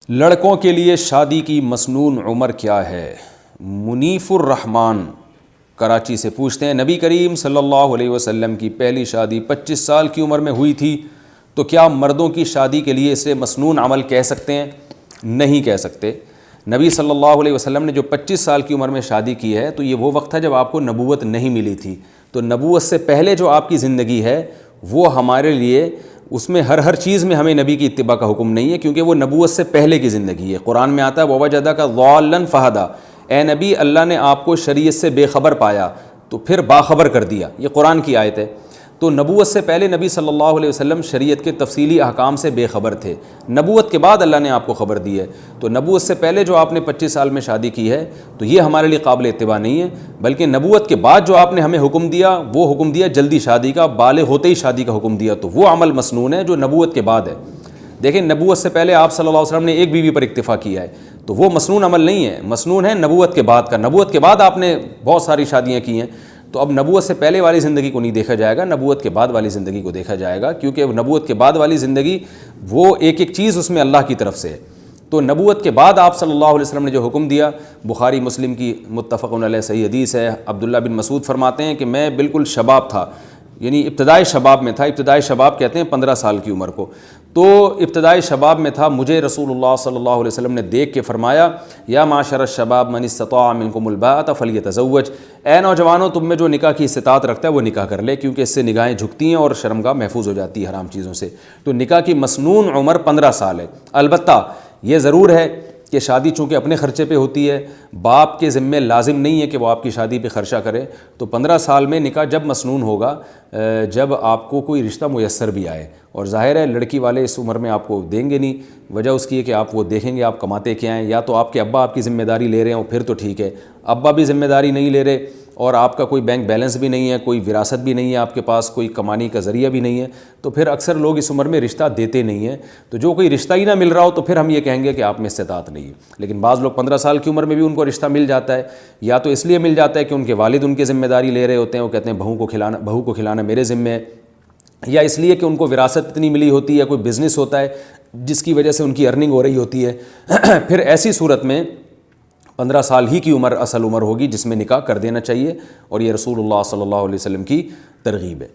لڑکوں کے لیے شادی کی مسنون عمر کیا ہے؟ منیف الرحمن کراچی سے پوچھتے ہیں، نبی کریم صلی اللہ علیہ وسلم کی پہلی شادی 25 سال کی عمر میں ہوئی تھی، تو کیا مردوں کی شادی کے لیے اسے مسنون عمل کہہ سکتے ہیں؟ نہیں کہہ سکتے۔ نبی صلی اللہ علیہ وسلم نے جو 25 سال کی عمر میں شادی کی ہے تو یہ وہ وقت تھا جب آپ کو نبوت نہیں ملی تھی، تو نبوت سے پہلے جو آپ کی زندگی ہے وہ ہمارے لیے اس میں ہر چیز میں ہمیں نبی کی اتباع کا حکم نہیں ہے، کیونکہ وہ نبوت سے پہلے کی زندگی ہے۔ قرآن میں آتا ہے وَوَجَدَكَ ضَالًّا فَهَدَىٰ، اے نبی اللہ نے آپ کو شریعت سے بے خبر پایا تو پھر باخبر کر دیا، یہ قرآن کی آیت ہے۔ تو نبوت سے پہلے نبی صلی اللہ علیہ وسلم شریعت کے تفصیلی احکام سے بے خبر تھے، نبوت کے بعد اللہ نے آپ کو خبر دی ہے۔ تو نبوت سے پہلے جو آپ نے 25 سال میں شادی کی ہے تو یہ ہمارے لیے قابل اتباع نہیں ہے، بلکہ نبوت کے بعد جو آپ نے ہمیں حکم دیا وہ حکم دیا جلدی شادی کا، بالغ ہوتے ہی شادی کا حکم دیا، تو وہ عمل مسنون ہے جو نبوت کے بعد ہے۔ دیکھیں نبوت سے پہلے آپ صلی اللہ علیہ وسلم نے ایک بیوی پر اکتفا کیا ہے تو وہ مسنون عمل نہیں ہے، مسنون ہے نبوت کے بعد کا۔ نبوت کے بعد آپ نے بہت ساری شادیاں کی ہیں، تو اب نبوت سے پہلے والی زندگی کو نہیں دیکھا جائے گا، نبوت کے بعد والی زندگی کو دیکھا جائے گا، کیونکہ نبوت کے بعد والی زندگی وہ ایک ایک چیز اس میں اللہ کی طرف سے ہے۔ تو نبوت کے بعد آپ صلی اللہ علیہ وسلم نے جو حکم دیا، بخاری مسلم کی متفق علیہ صحیح حدیث ہے، عبداللہ بن مسعود فرماتے ہیں کہ میں بالکل شباب تھا، یعنی ابتدائی شباب میں تھا، ابتدائی شباب کہتے ہیں 15 سال کی عمر کو، تو ابتدائی شباب میں تھا، مجھے رسول اللہ صلی اللہ علیہ وسلم نے دیکھ کے فرمایا یا معاشر الشباب من استطاع منکم الباءۃ فلیتزوج، اے نوجوانوں تم میں جو نکاح کی استطاعت رکھتا ہے وہ نکاح کر لے، کیونکہ اس سے نگاہیں جھکتی ہیں اور شرمگاہ محفوظ ہو جاتی ہے حرام چیزوں سے۔ تو نکاح کی مسنون عمر 15 سال ہے۔ البتہ یہ ضرور ہے کہ شادی چونکہ اپنے خرچے پہ ہوتی ہے، باپ کے ذمے لازم نہیں ہے کہ وہ آپ کی شادی پہ خرچہ کرے، تو 15 سال میں نکاح جب مسنون ہوگا جب آپ کو کوئی رشتہ میسر بھی آئے، اور ظاہر ہے لڑکی والے اس عمر میں آپ کو دیں گے نہیں، وجہ اس کی ہے کہ آپ وہ دیکھیں گے آپ کماتے کیا ہیں، یا تو آپ کے ابا آپ کی ذمہ داری لے رہے ہوں پھر تو ٹھیک ہے، ابا بھی ذمہ داری نہیں لے رہے اور آپ کا کوئی بینک بیلنس بھی نہیں ہے، کوئی وراثت بھی نہیں ہے آپ کے پاس، کوئی کمانے کا ذریعہ بھی نہیں ہے، تو پھر اکثر لوگ اس عمر میں رشتہ دیتے نہیں ہیں۔ تو جو کوئی رشتہ ہی نہ مل رہا ہو تو پھر ہم یہ کہیں گے کہ آپ میں استطاعت نہیں ہے۔ لیکن بعض لوگ 15 سال کی عمر میں بھی ان کو رشتہ مل جاتا ہے، یا تو اس لیے مل جاتا ہے کہ ان کے والد ان کی ذمہ داری لے رہے ہوتے ہیں، وہ کہتے ہیں بہو کو کھلانا میرے ذمہ ہے، یا اس لیے کہ ان کو وراثت اتنی ملی ہوتی ہے، کوئی بزنس ہوتا ہے جس کی وجہ سے ان کی ارننگ ہو رہی ہوتی ہے۔ پھر ایسی صورت میں 15 سال ہی کی عمر اصل عمر ہوگی جس میں نکاح کر دینا چاہیے، اور یہ رسول اللہ صلی اللہ علیہ وسلم کی ترغیب ہے۔